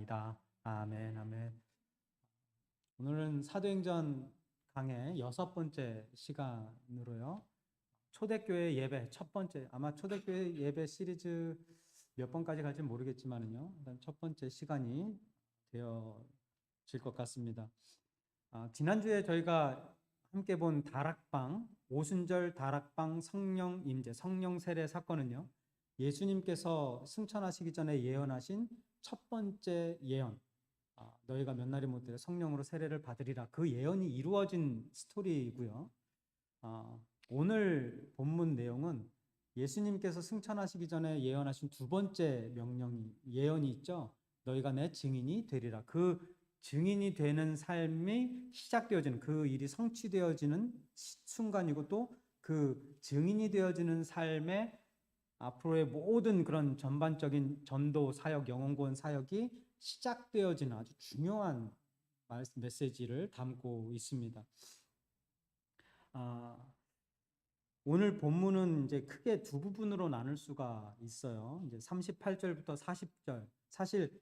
기도하옵나이다. 아멘, 아멘. 오늘은 사도행전 강의 6번째 시간으로요. 초대교회 예배 첫 번째, 아마 초대교회 예배 시리즈 몇 번까지 갈지 모르겠지만은요. 일단 첫 번째 시간이 되어질 것 같습니다. 지난주에 저희가 함께 본 다락방, 오순절 다락방 성령 임재, 성령 세례 사건은요. 예수님께서 승천하시기 전에 예언하신 첫 번째 예언, 너희가 몇 날이 못 되어 성령으로 세례를 받으리라. 그 예언이 이루어진 스토리이고요. 오늘 본문 내용은 예수님께서 승천하시기 전에 예언하신 두 번째 예언이 있죠. 너희가 내 증인이 되리라. 그 증인이 되는 삶이 시작되어지는, 그 일이 성취되어지는 순간이고, 또 그 증인이 되어지는 삶의 앞으로의 모든 그런 전반적인 전도 사역, 영혼구원 사역이 시작되어지는 아주 중요한 메시지를 담고 있습니다. 오늘 본문은 이제 크게 두 부분으로 나눌 수가 있어요. 이제 38절부터 40절. 사실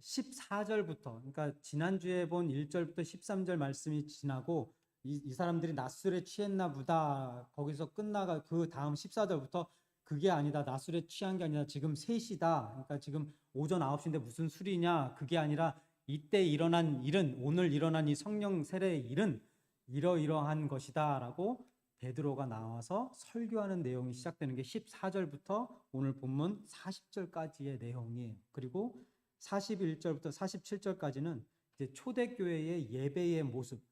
14절부터, 그러니까 지난주에 본 1절부터 13절 말씀이 지나고 이 사람들이 낮술에 취했나 보다. 거기서 끝나가 그 다음 14절부터 그게 아니다. 낮술에 취한 게 아니라 지금 3시다. 그러니까 지금 오전 9시인데 무슨 술이냐. 그게 아니라 이때 일어난 일은, 오늘 일어난 이 성령 세례의 일은 이러이러한 것이다 라고 베드로가 나와서 설교하는 내용이 시작되는 게 14절부터 오늘 본문 40절까지의 내용이에요. 그리고 41절부터 47절까지는 이제 초대교회의 예배의 모습,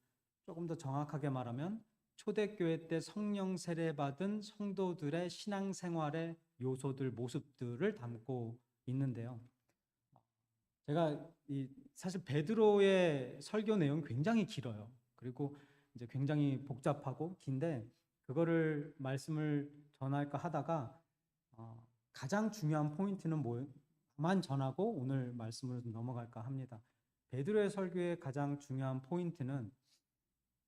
조금 더 정확하게 말하면 초대교회 때 성령 세례 받은 성도들의 신앙생활의 요소들, 모습들을 담고 있는데요. 제가 사실 베드로의 설교 내용이 굉장히 길어요. 그리고 이제 굉장히 복잡하고 긴데 그거를 말씀을 전할까 하다가 가장 중요한 포인트는 뭐만 전하고 오늘 말씀으로 넘어갈까 합니다. 베드로의 설교의 가장 중요한 포인트는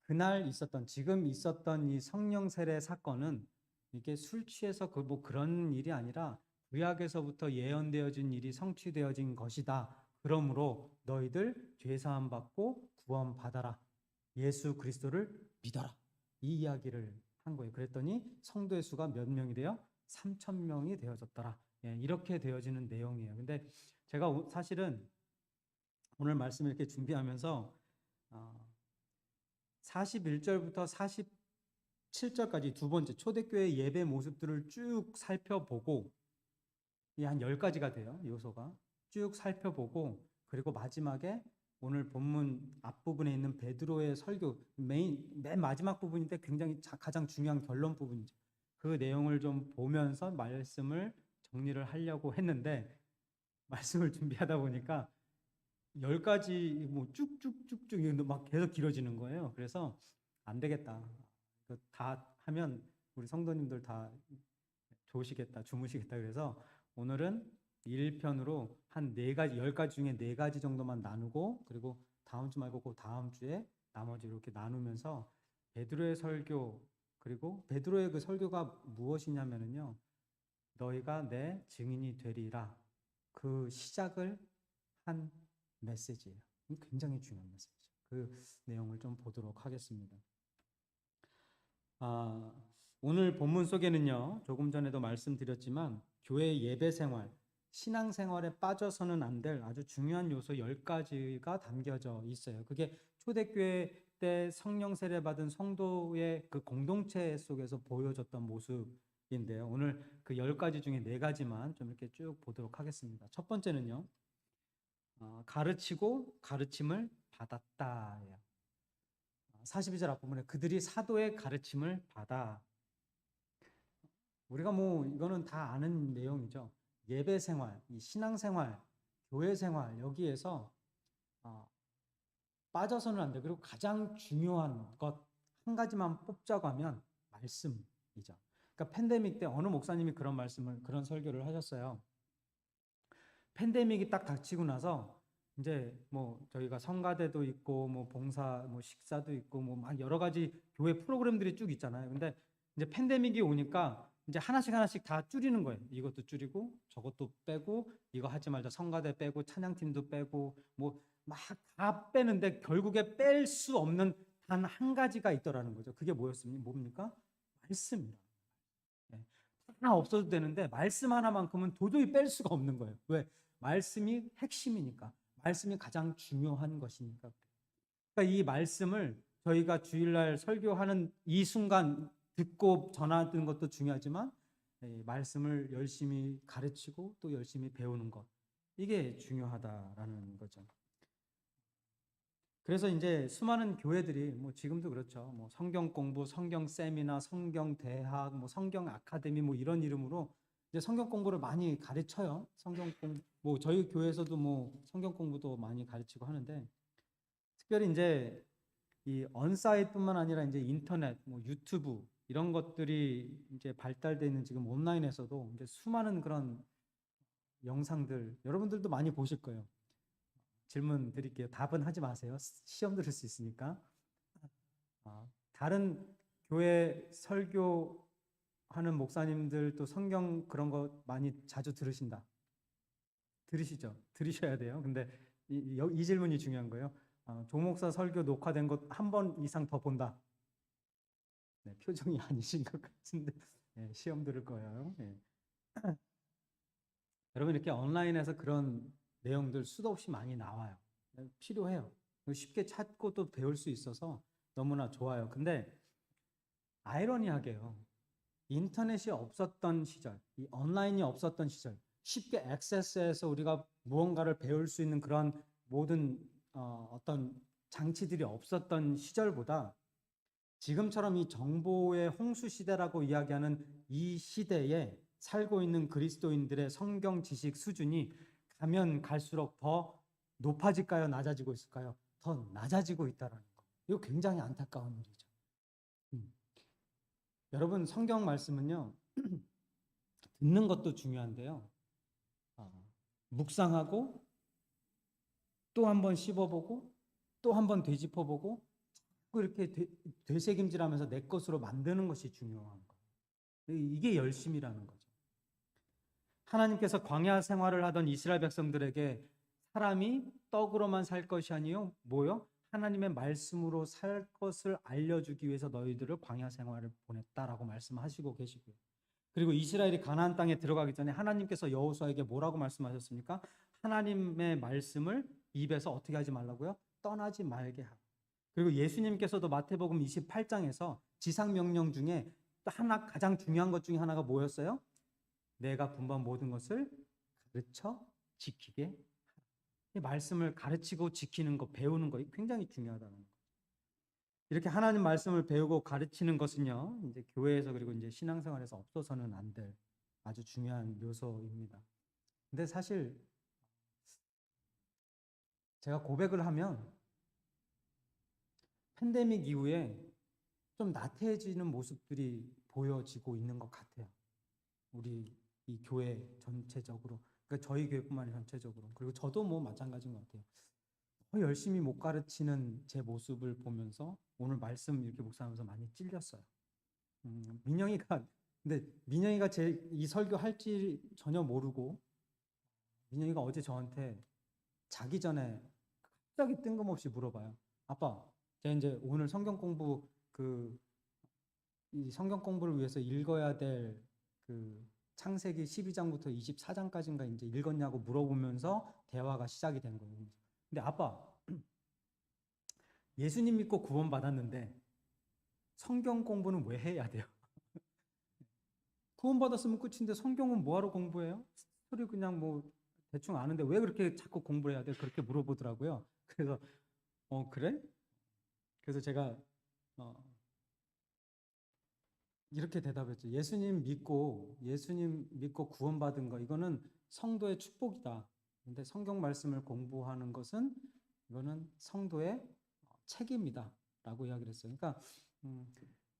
그날 있었던, 지금 있었던 이 성령 세례 사건은 이게 술 취해서 그런 일이 아니라 구약에서부터 예언되어진 일이 성취되어진 것이다. 그러므로 너희들 죄사함 받고 구원 받아라. 예수 그리스도를 믿어라. 이 이야기를 한 거예요. 그랬더니 성도의 수가 몇 명이 돼요? 3,000명이 되어졌더라. 이렇게 되어지는 내용이에요. 근데 제가 사실은 오늘 말씀을 이렇게 준비하면서 41절부터 47절까지 두 번째 초대교회 예배 모습들을 쭉 살펴보고, 한 10가지가 돼요. 요소가 쭉 살펴보고, 그리고 마지막에 오늘 본문 앞부분에 있는 베드로의 설교 맨 마지막 부분인데 굉장히 가장 중요한 결론 부분이죠. 그 내용을 좀 보면서 말씀을 정리를 하려고 했는데 말씀을 준비하다 보니까 10가지 뭐 쭉쭉쭉쭉 막 계속 길어지는 거예요. 그래서 안 되겠다. 다 하면 우리 성도님들 다 좋으시겠다, 주무시겠다. 그래서 오늘은 1편으로 한 4가지, 10가지 중에 4가지 정도만 나누고, 그리고 다음 주 말고 그 다음 주에 나머지 이렇게 나누면서 베드로의 설교, 그리고 베드로의 그 설교가 무엇이냐면요, 너희가 내 증인이 되리라. 그 시작을 한 메시지예요. 굉장히 중요한 메시지. 그 내용을 좀 보도록 하겠습니다. 오늘 본문 속에는요, 조금 전에도 말씀드렸지만 교회 예배 생활, 신앙 생활에 빠져서는 안 될 아주 중요한 요소 10가지가 담겨져 있어요. 그게 초대교회 때 성령 세례 받은 성도의 그 공동체 속에서 보여졌던 모습인데요. 오늘 그 10가지 중에 4가지만 좀 이렇게 쭉 보도록 하겠습니다. 첫 번째는요, 가르치고 가르침을 받았다. 42절 앞부분에 그들이 사도의 가르침을 받아. 우리가 이거는 다 아는 내용이죠. 예배 생활, 이 신앙 생활, 교회 생활, 여기에서 빠져서는 안 돼. 그리고 가장 중요한 것 한 가지만 뽑자고 하면 말씀이죠. 그러니까 팬데믹 때 어느 목사님이 그런 설교를 하셨어요. 팬데믹이 딱 닥치고 나서 이제 저희가 성가대도 있고 봉사 식사도 있고 막 여러 가지 교회 프로그램들이 쭉 있잖아요. 근데 이제 팬데믹이 오니까 이제 하나씩 하나씩 다 줄이는 거예요. 이것도 줄이고 저것도 빼고 이거 하지 말자 성가대 빼고 찬양팀도 빼고 뭐 막 다 빼는데 결국에 뺄 수 없는 단 한 가지가 있더라는 거죠. 그게 뭐였습니까? 뭡니까? 말씀이라. 네. 다 없어도 되는데 말씀 하나만큼은 도저히 뺄 수가 없는 거예요. 왜? 말씀이 핵심이니까. 말씀이 가장 중요한 것이니까. 그러니까 이 말씀을 저희가 주일날 설교하는 이 순간 듣고 전하는 것도 중요하지만 말씀을 열심히 가르치고 또 열심히 배우는 것 이게 중요하다라는 거죠. 그래서 이제 수많은 교회들이 뭐 지금도 그렇죠. 뭐 성경 공부, 성경 세미나, 성경 대학, 뭐 성경 아카데미 뭐 이런 이름으로 이제 성경 공부를 많이 가르쳐요. 성경 공부 뭐 저희 교회에서도 뭐 성경 공부도 많이 가르치고 하는데 특별히 이제 이 언사이트뿐만 아니라 이제 인터넷, 뭐 유튜브 이런 것들이 이제 발달되어 있는 지금 온라인에서도 이제 수많은 그런 영상들 여러분들도 많이 보실 거예요. 질문 드릴게요. 답은 하지 마세요. 시험 들을 수 있으니까. 다른 교회 설교하는 목사님들도 성경 그런 거 많이 자주 들으신다. 들으시죠? 들으셔야 돼요. 근데 이 질문이 중요한 거예요. 조 목사 설교 녹화된 것 한 번 이상 더 본다. 네, 표정이 아니신 것 같은데 네, 시험 들을 거예요. 네. 여러분 이렇게 온라인에서 그런 내용들 수도 없이 많이 나와요. 필요해요. 쉽게 찾고 또 배울 수 있어서 너무나 좋아요. 근데 아이러니하게요. 인터넷이 없었던 시절, 이 온라인이 없었던 시절, 쉽게 액세스해서 우리가 무언가를 배울 수 있는 그런 모든 어떤 장치들이 없었던 시절보다 지금처럼 이 정보의 홍수 시대라고 이야기하는 이 시대에 살고 있는 그리스도인들의 성경 지식 수준이 가면 갈수록 더 높아질까요? 낮아지고 있을까요? 더 낮아지고 있다는 거. 이거 굉장히 안타까운 일이죠. 여러분 성경 말씀은요. 듣는 것도 중요한데요. 묵상하고 또 한 번 씹어보고 또 한 번 되짚어보고 이렇게 되새김질하면서 내 것으로 만드는 것이 중요한 거예요. 이게 열심이라는 거죠. 하나님께서 광야 생활을 하던 이스라엘 백성들에게 사람이 떡으로만 살 것이 아니요 뭐요? 하나님의 말씀으로 살 것을 알려주기 위해서 너희들을 광야 생활을 보냈다라고 말씀하시고 계시고요. 그리고 이스라엘이 가나안 땅에 들어가기 전에 하나님께서 여호수아에게 뭐라고 말씀하셨습니까? 하나님의 말씀을 입에서 어떻게 하지 말라고요? 떠나지 말게 하고. 그리고 예수님께서도 마태복음 28장에서 지상명령 중에 하나 가장 중요한 것 중에 하나가 뭐였어요? 내가 분부한 모든 것을 가르쳐 지키게 하라. 이 말씀을 가르치고 지키는 것, 배우는 것 굉장히 중요하다는 거. 이렇게 하나님 말씀을 배우고 가르치는 것은요, 이제 교회에서 그리고 이제 신앙생활에서 없어서는 안 될 아주 중요한 요소입니다. 근데 사실 제가 고백을 하면 팬데믹 이후에 좀 나태해지는 모습들이 보여지고 있는 것 같아요. 우리 이 교회 전체적으로, 그러니까 저희 교회뿐만 아니라 전체적으로. 그리고 저도 뭐 마찬가지인 것 같아요. 열심히 못 가르치는 제 모습을 보면서 오늘 말씀 이렇게 묵상하면서 많이 찔렸어요. 근데 민영이가 제 이 설교 할지 전혀 모르고 민영이가 어제 저한테 자기 전에 갑자기 뜬금없이 물어봐요. 아빠, 제가 이제 오늘 성경 공부 이 성경 공부를 위해서 읽어야 될 창세기 12장부터 24장까지인가 이제 읽었냐고 물어보면서 대화가 시작이 된 거예요. 근데 아빠, 예수님 믿고 구원받았는데 성경 공부는 왜 해야 돼요? 구원받았으면 끝인데 성경은 뭐하러 공부해요? 스토리 그냥 뭐 대충 아는데 왜 그렇게 자꾸 공부를 해야 돼? 그렇게 물어보더라고요. 그래서 그래? 그래서 제가 이렇게 대답했죠. 예수님 믿고 구원받은 거 이거는 성도의 축복이다. 근데 성경 말씀을 공부하는 것은 이거는 성도의 책임이다. 라고 이야기를 했어요. 그러니까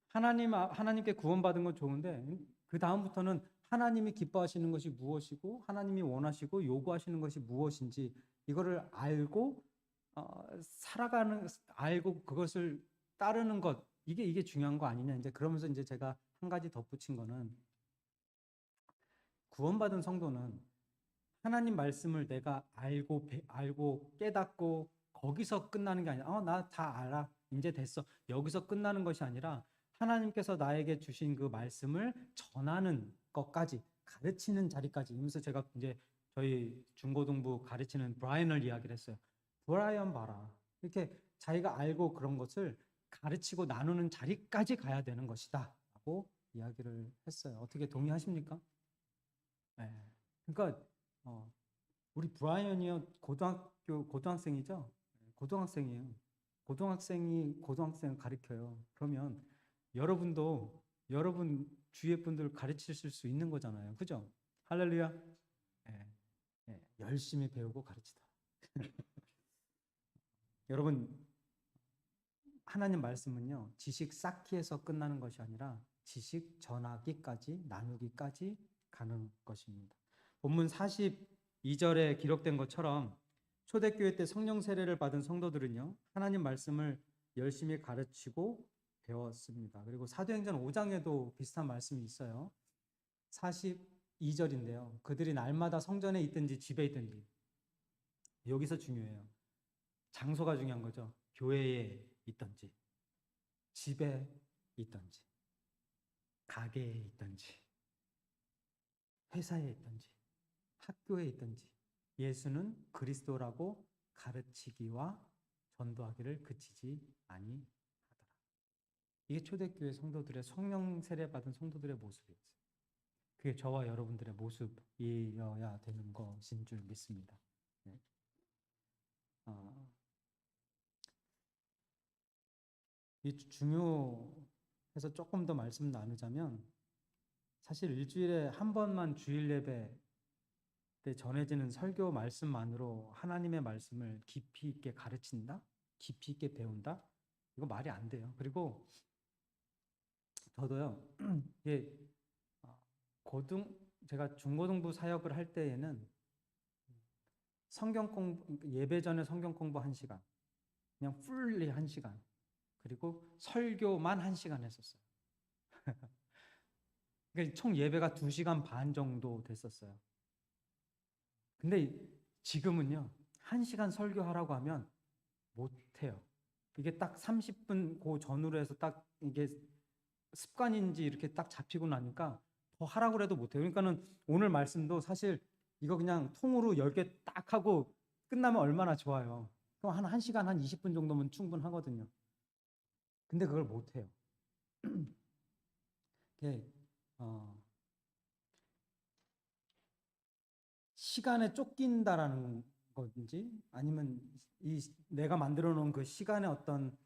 하나님께 구원받은 건 좋은데 그 다음부터는 하나님이 기뻐하시는 것이 무엇이고 하나님이 원하시고 요구하시는 것이 무엇인지 이거를 알고 알고 그것을 따르는 것 이게 중요한 거 아니냐. 이제 그러면서 이제 제가 한 가지 덧붙인 거는 구원받은 성도는 하나님 말씀을 내가 알고 깨닫고 거기서 끝나는 게 아니라 나 다 알아. 이제 됐어. 여기서 끝나는 것이 아니라 하나님께서 나에게 주신 그 말씀을 전하는 것까지 가르치는 자리까지. 이면서 제가 이제 저희 중고등부 가르치는 브라이언을 이야기를 했어요. 브라이언 봐라. 이렇게 자기가 알고 그런 것을 가르치고 나누는 자리까지 가야 되는 것이다. 라고 이야기를 했어요. 어떻게 동의하십니까? 네. 그러니까 우리 브라이언이요 고등학생이죠. 고등학생이에요. 고등학생이 고등학생을 가르쳐요. 그러면 여러분도 여러분 주위의 분들 가르칠 수 있는 거잖아요. 그죠? 할렐루야. 예, 열심히 배우고 가르치다. 여러분 하나님 말씀은요 지식 쌓기에서 끝나는 것이 아니라 지식 전하기까지 나누기까지 가는 것입니다. 본문 42절에 기록된 것처럼 초대교회 때 성령 세례를 받은 성도들은요 하나님 말씀을 열심히 가르치고 배웠습니다. 그리고 사도행전 5장에도 비슷한 말씀이 있어요. 42절인데요. 그들이 날마다 성전에 있든지 집에 있든지, 여기서 중요해요. 장소가 중요한 거죠. 교회에 있든지 집에 있든지 가게에 있든지 회사에 있든지 학교에 있든지 예수는 그리스도라고 가르치기와 전도하기를 그치지 아니하더라. 이게 초대교회 성도들의 성령 세례 받은 성도들의 모습이었어요. 그게 저와 여러분들의 모습이어야 되는 것인 줄 믿습니다. 네. 이 중요해서 조금 더 말씀 나누자면 사실 일주일에 한 번만 주일 예배 때 전해지는 설교 말씀만으로 하나님의 말씀을 깊이 있게 가르친다? 깊이 있게 배운다? 이거 말이 안 돼요. 그리고 저도요. 이게 제가 중고등부 사역을 할 때에는 성경 공부 예배 전에 성경 공부 1시간, 그냥 풀리 1시간, 그리고 설교만 1시간 했었어요. 그러니까 총 예배가 2시간 반 정도 됐었어요. 근데 지금은요, 1시간 설교하라고 하면 못해요. 이게 딱 30분 그 전후로 해서 딱 이게 습관인지 이렇게 딱 잡히고 나니까 더 하라고 해도 못해요. 그러니까는 오늘 말씀도 사실 이거 그냥 통으로 10개 딱 하고 끝나면 얼마나 좋아요. 그럼 한 1시간 한 20분 정도면 충분하거든요. 근데 그걸 못해요. 시간에 쫓긴다라는 건지 아니면 내가 만들어 놓은 그 시간의 어떤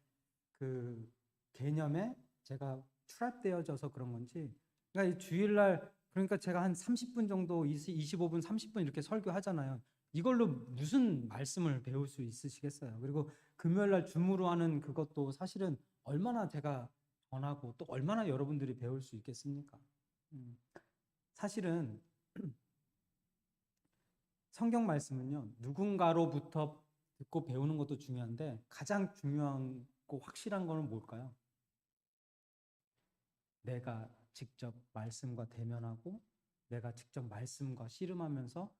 그 개념에 제가 트랩되어져서 그런 건지, 그러니까 이 주일날 그러니까 제가 한 30분 정도 25분 30분 이렇게 설교하잖아요. 이걸로 무슨 말씀을 배울 수 있으시겠어요? 그리고 금요일날 줌으로 하는 그것도 사실은 얼마나 제가 전하고 또 얼마나 여러분들이 배울 수 있겠습니까? 사실은 성경 말씀은요, 누군가로부터 듣고 배우는 것도 중요한데 가장 중요하고 확실한 거는 뭘까요? 내가 직접 말씀과 대면하고 내가 직접 말씀과 씨름하면서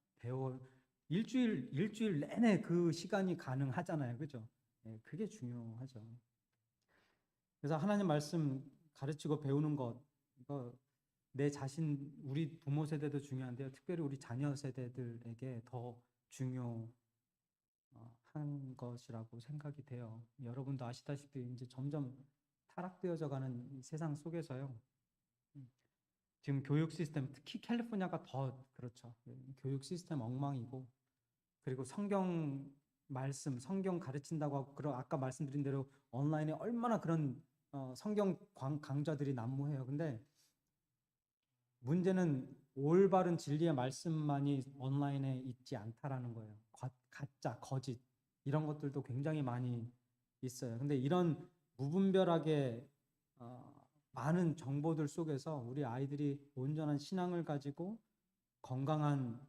일주일 내내 그 시간이 가능하잖아요. 그죠? 네, 그게 중요하죠. 그래서 하나님 말씀 가르치고 배우는 것, 이거 내 자신, 우리 부모 세대도 중요한데요. 특별히 우리 자녀 세대들에게 더 중요한 것이라고 생각이 돼요. 여러분도 아시다시피 이제 점점 타락되어져 가는 이 세상 속에서요. 지금 교육 시스템, 특히 캘리포니아가 더 그렇죠. 교육 시스템 엉망이고, 그리고 성경 말씀, 성경 가르친다고 하고, 그리고 아까 말씀드린 대로 온라인에 얼마나 그런 성경 강좌들이 난무해요. 근데 문제는 올바른 진리의 말씀만이 온라인에 있지 않다라는 거예요. 가짜, 거짓 이런 것들도 굉장히 많이 있어요. 근데 이런 무분별하게 많은 정보들 속에서 우리 아이들이 온전한 신앙을 가지고 건강한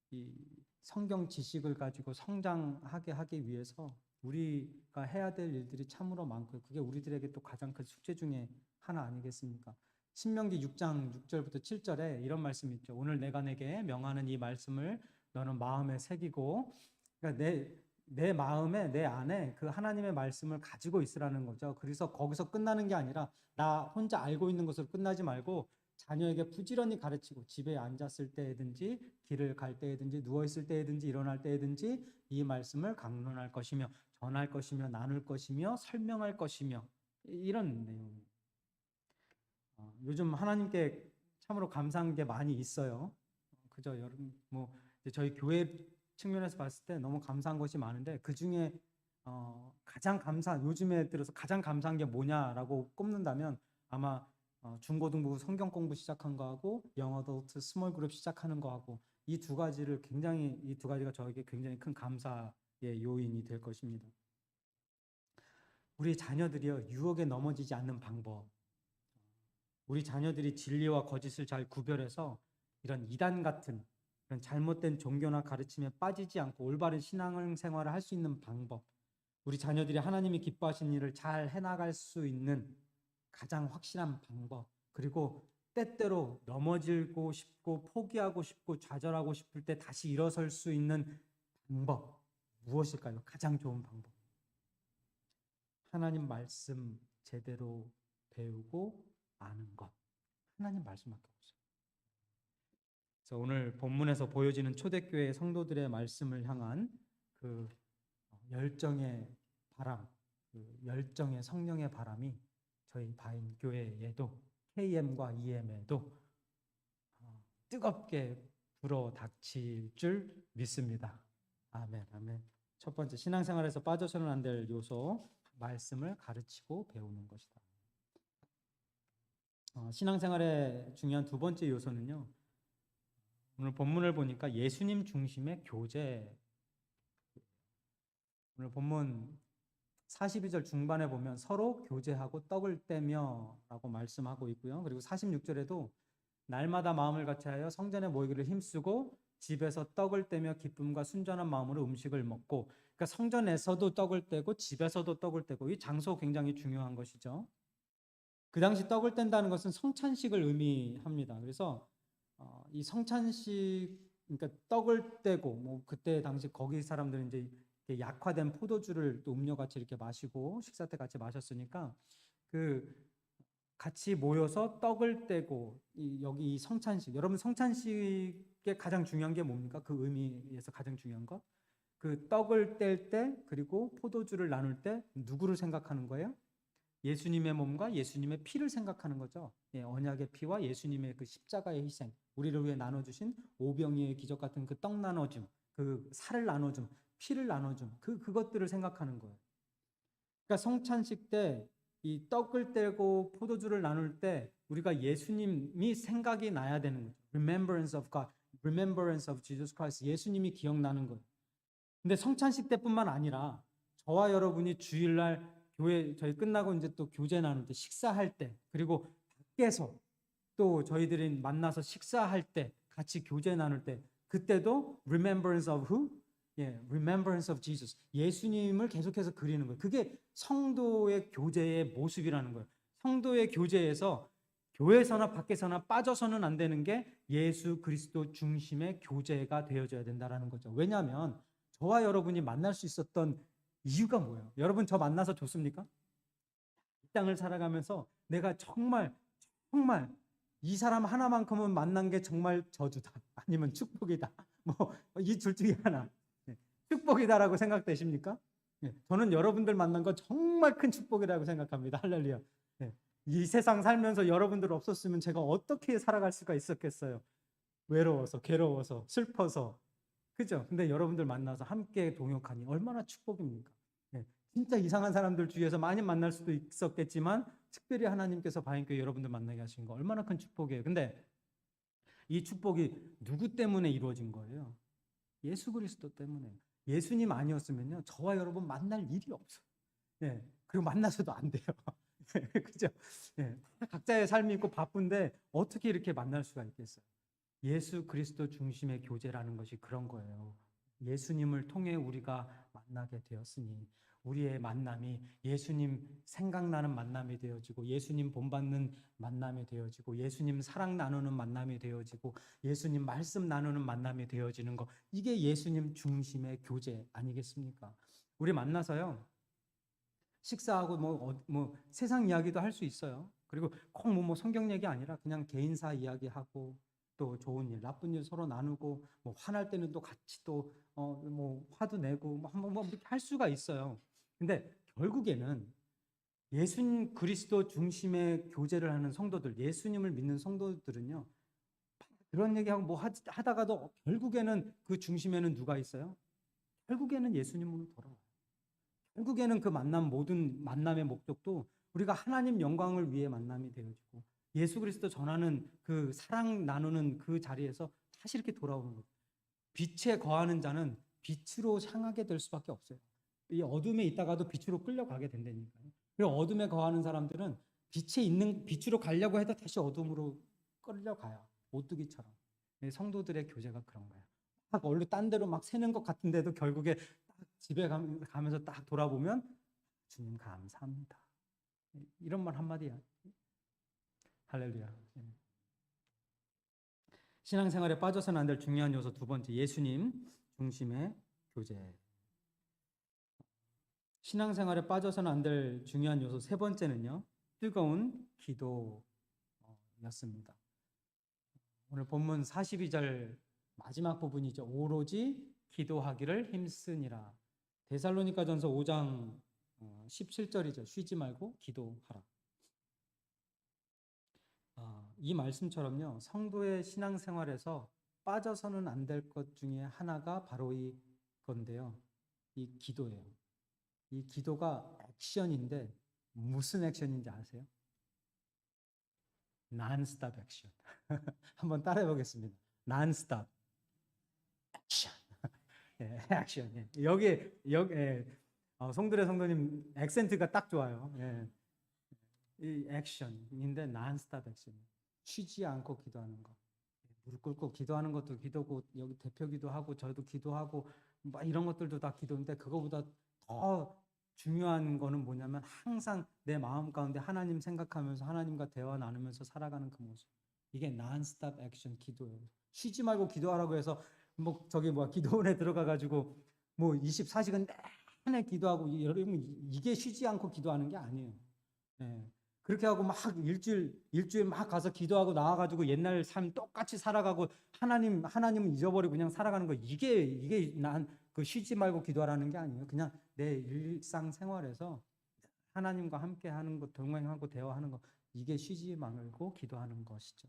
이 성경 지식을 가지고 성장하게 하기 위해서 우리가 해야 될 일들이 참으로 많고요. 그게 우리들에게 또 가장 큰 숙제 중에 하나 아니겠습니까? 신명기 6장 6절부터 7절에 이런 말씀이 있죠. 오늘 내가 내게 명하는 이 말씀을 너는 마음에 새기고, 그러니까 내 마음에, 내 안에 그 하나님의 말씀을 가지고 있으라는 거죠. 그래서 거기서 끝나는 게 아니라 나 혼자 알고 있는 것으로 끝나지 말고 자녀에게 부지런히 가르치고, 집에 앉았을 때든지 길을 갈 때든지 누워있을 때든지 일어날 때든지 이 말씀을 강론할 것이며 전할 것이며 나눌 것이며 설명할 것이며, 이런 내용입니다. 요즘 하나님께 참으로 감사한 게 많이 있어요. 그죠? 여러분, 저희 교회 측면에서 봤을 때 너무 감사한 것이 많은데, 그 중에 요즘에 들어서 가장 감사한 게 뭐냐라고 꼽는다면 아마 중고등부 성경 공부 시작한 거하고 영어 어덜트 스몰 그룹 시작하는 거하고, 이 두 가지가 저에게 굉장히 큰 감사의 요인이 될 것입니다. 우리 자녀들이요, 유혹에 넘어지지 않는 방법, 우리 자녀들이 진리와 거짓을 잘 구별해서 이런 이단 같은 이런 잘못된 종교나 가르침에 빠지지 않고 올바른 신앙생활을 할 수 있는 방법, 우리 자녀들이 하나님이 기뻐하시는 일을 잘 해나갈 수 있는 가장 확실한 방법, 그리고 때때로 넘어지고 싶고 포기하고 싶고 좌절하고 싶을 때 다시 일어설 수 있는 방법, 무엇일까요? 가장 좋은 방법, 하나님 말씀 제대로 배우고 아는 것. 하나님 말씀밖에 없어요. 그래서 오늘 본문에서 보여지는 초대교회 성도들의 말씀을 향한 그 열정의 바람, 그 열정의 성령의 바람이 저희 바인 교회에도 KM과 EM에도 뜨겁게 불어 닥칠 줄 믿습니다. 아멘, 아멘. 첫 번째, 신앙생활에서 빠져서는 안 될 요소, 말씀을 가르치고 배우는 것이다. 신앙생활의 중요한 두 번째 요소는요, 오늘 본문을 보니까 예수님 중심의 교제. 오늘 본문 42절 중반에 보면 서로 교제하고 떡을 떼며 라고 말씀하고 있고요. 그리고 46절에도 날마다 마음을 같이하여 성전에 모이기를 힘쓰고 집에서 떡을 떼며 기쁨과 순전한 마음으로 음식을 먹고, 그러니까 성전에서도 떡을 떼고 집에서도 떡을 떼고, 이 장소 굉장히 중요한 것이죠. 그 당시 떡을 뗀다는 것은 성찬식을 의미합니다. 그래서 이 성찬식, 그러니까 떡을 떼고, 그때 당시 거기 사람들은 이제 약화된 포도주를 또 음료같이 이렇게 마시고 식사 때 같이 마셨으니까 그 같이 모여서 떡을 떼고, 여기 이 성찬식, 여러분 성찬식의 가장 중요한 게 뭡니까? 그 의미에서 가장 중요한 것, 그 떡을 뗄 때 그리고 포도주를 나눌 때 누구를 생각하는 거예요? 예수님의 몸과 예수님의 피를 생각하는 거죠. 언약의 피와 예수님의 그 십자가의 희생, 우리를 위해 나눠주신 오병이의 기적 같은 그 떡 나눠줌, 그 살을 나눠줌, 피를 나눠줌, 그것들을 생각하는 거예요. 그러니까 성찬식 때 이 떡을 떼고 포도주를 나눌 때 우리가 예수님이 생각이 나야 되는 거죠. Remembrance of God, Remembrance of Jesus Christ. 예수님이 기억나는 거예요. 근데 성찬식 때뿐만 아니라 저와 여러분이 주일날 교회 저희 끝나고 이제 또 교제 나눌 때, 식사할 때, 그리고 밖에서 또 저희들이 만나서 식사할 때, 같이 교제 나눌 때, 그때도 Remembrance of who? Remembrance of Jesus. 예수님을 계속해서 그리는 거예요. 그게 성도의 교제의 모습이라는 거예요. 성도의 교제에서 교회에서나 밖에서나 빠져서는 안 되는 게 예수 그리스도 중심의 교제가 되어져야 된다는 거죠. 왜냐하면 저와 여러분이 만날 수 있었던 이유가 뭐예요? 여러분 저 만나서 좋습니까? 이 땅을 살아가면서 내가 정말 이 사람 하나만큼은 만난 게 정말 저주다, 아니면 축복이다, 이 둘 중에 하나, 축복이다라고 생각되십니까? 저는 여러분들 만난 거 정말 큰 축복이라고 생각합니다. 할렐루야. 이 세상 살면서 여러분들 없었으면 제가 어떻게 살아갈 수가 있었겠어요? 외로워서, 괴로워서, 슬퍼서, 그죠? 근데 여러분들 만나서 함께 동역하니 얼마나 축복입니까? 진짜 이상한 사람들 주위에서 많이 만날 수도 있었겠지만 특별히 하나님께서 바인교회 여러분들 만나게 하신 거 얼마나 큰 축복이에요. 근데 이 축복이 누구 때문에 이루어진 거예요? 예수 그리스도 때문에. 예수님 아니었으면요, 저와 여러분 만날 일이 없어요. 그리고 만나서도 안 돼요. 그죠? 각자의 삶이 있고 바쁜데 어떻게 이렇게 만날 수가 있겠어요? 예수 그리스도 중심의 교제라는 것이 그런 거예요. 예수님을 통해 우리가 만나게 되었으니 우리의 만남이 예수님 생각나는 만남이 되어지고 예수님 본받는 만남이 되어지고 예수님 사랑 나누는 만남이 되어지고 예수님 말씀 나누는 만남이 되어지는 거, 이게 예수님 중심의 교제 아니겠습니까? 우리 만나서요 식사하고 뭐 세상 이야기도 할 수 있어요. 그리고 꼭 뭐 성경 얘기 아니라 그냥 개인사 이야기하고 또 좋은 일, 나쁜 일 서로 나누고 뭐 화날 때는 또 같이 또 뭐 화도 내고 뭐 이렇게 할 수가 있어요. 근데 결국에는 예수님 그리스도 중심의 교제를 하는 성도들, 예수님을 믿는 성도들은요 그런 얘기하고 뭐 하다가도 결국에는 그 중심에는 누가 있어요? 결국에는 예수님으로 돌아와요. 결국에는 그 모든 만남의 목적도 우리가 하나님 영광을 위해 만남이 되어지고 예수 그리스도 전하는 그 사랑 나누는 그 자리에서 다시 이렇게 돌아오는 거죠. 빛에 거하는 자는 빛으로 향하게 될 수밖에 없어요. 이 어둠에 있다가도 빛으로 끌려가게 된다니까요. 그리고 어둠에 거하는 사람들은 빛으로 가려고 해도 다시 어둠으로 끌려가요. 오뚜기처럼. 성도들의 교제가 그런 거예요. 막 얼른 딴 데로 막 새는 것 같은데도 결국에 집에 가면서 딱 돌아보면 주님 감사합니다. 이런 말 한마디야. 할렐루야. 신앙생활에 빠져서는 안 될 중요한 요소 두 번째, 예수님 중심의 교제. 신앙생활에 빠져서는 안 될 중요한 요소 세 번째는요, 뜨거운 기도였습니다. 오늘 본문 42절 마지막 부분이죠. 오로지 기도하기를 힘쓰니라. 데살로니가전서 5장 17절이죠. 쉬지 말고 기도하라. 이 말씀처럼요, 성도의 신앙생활에서 빠져서는 안 될 것 중에 하나가 바로 이 건데요, 이 기도예요. 이 기도가 액션인데 무슨 액션인지 아세요? non-stop 액션. 한번 따라해 보겠습니다. non-stop 액션. 예, 액션. 예. 여기 성들의 성도님 액센트가 딱 좋아요. 예. 이 액션인데 non-stop 액션. 쉬지 않고 기도하는 거. 무릎 꿇고 기도하는 것도 기도고 여기 대표 기도하고 저도 기도하고 막 이런 것들도 다 기도인데 그거보다 더 중요한 거는 뭐냐면 항상 내 마음 가운데 하나님 생각하면서 하나님과 대화 나누면서 살아가는 그 모습. 이게 non-stop 액션 기도예요. 쉬지 말고 기도하라고 해서 뭐 저기 기도원에 들어가 가지고 뭐 24시간 내내 기도하고 여러분 이게 쉬지 않고 기도하는 게 아니에요. 예. 그렇게 하고 막 일주일 막 가서 기도하고 나와가지고 옛날 삶 똑같이 살아가고 하나님은 잊어버리고 그냥 살아가는 거, 이게 난 그 쉬지 말고 기도하라는 게 아니에요. 그냥 내 일상 생활에서 하나님과 함께 하는 것, 동행하고 대화하는 것, 이게 쉬지 말고 기도하는 것이죠.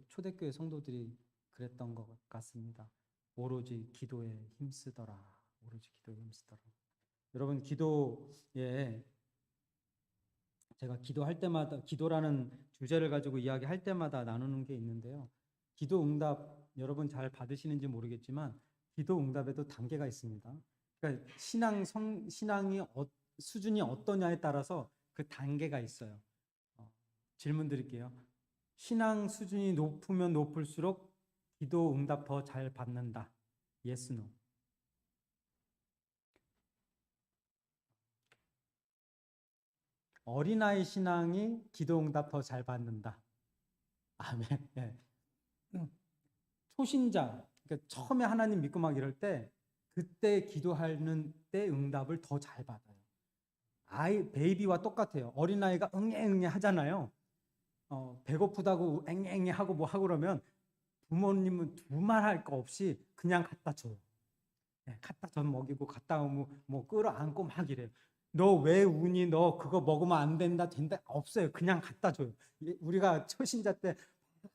초대교회 성도들이 그랬던 것 같습니다. 오로지 기도에 힘쓰더라. 오로지 기도에 힘쓰더라. 여러분, 기도에 제가 기도할 때마다 기도라는 주제를 가지고 이야기할 때마다 나누는 게 있는데요. 기도 응답 여러분 잘 받으시는지 모르겠지만 기도 응답에도 단계가 있습니다. 그러니까 신앙이 수준이 어떠냐에 따라서 그 단계가 있어요. 질문 드릴게요. 신앙 수준이 높으면 높을수록 기도 응답 더 잘 받는다. Yes, no. 어린아이 신앙이 기도 응답 더 잘 받는다. 아멘. 네. 초신자, 그러니까 처음에 하나님 믿고 막 이럴 때 그때 기도하는 때 응답을 더 잘 받아요. 베이비와 똑같아요. 어린아이가 응애 하잖아요. 배고프다고 앵앵 하고 뭐 하고 그러면 부모님은 두말할 거 없이 그냥 갖다 줘요. 네, 갖다 전 먹이고 갖다 뭐 끌어안고 막 이래요. 너 왜 우니? 너 그거 먹으면 안 된다 없어요. 그냥 갖다 줘요. 우리가 초신자 때